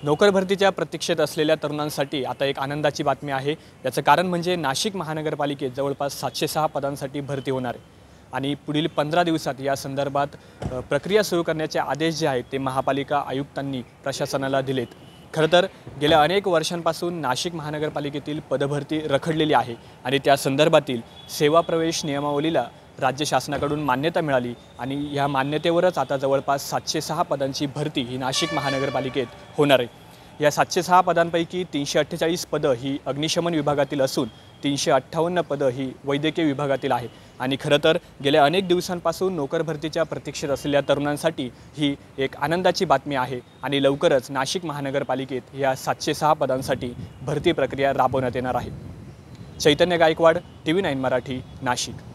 नोकर भरतीच्या प्रतीक्षेत असलेल्या तरुणांसाठी आता एक आनंदाची बातमी आहे। याचं कारण म्हणजे नाशिक महानगरपालिकेत जवळपास 706 पदांसाठी भरती होणार आहे आणि पुढील 15 दिवसात या संदर्भात प्रक्रिया सुरू करण्याचे आदेश जे आहेत ते महापालिका आयुक्तांनी प्रशासनाला दिलेत। खरं तर गेल्या अनेक वर्षांपासून नाशिक महानगरपालिकेतील पदभरती रखडलेली आहे आणि त्या संदर्भातील सेवा प्रवेश नियमावलीला राज्य शासनाकडून मान्यता मिळाली आणि या मान्यतेवरच आता जवळपास 706 पदांची भरती ही नाशिक महानगरपालिकेत होणार आहे। या 706 पदांपैकी 348 पदं ही अग्निशमन विभागातील असून 358 पदं ही वैद्यकीय विभागातील आहे आणि खरं तर गेल्या अनेक दिवसांपासून नोकर भरतीच्या प्रतीक्षेत असलेल्या तरुणांसाठी ही एक आनंदाची बातमी आहे आणि लवकरच नाशिक महानगरपालिकेत या 706 पदांसाठी भरती प्रक्रिया राबवण्यात येणार आहे। चैतन्य गायकवाड, TV9 मराठी, नाशिक।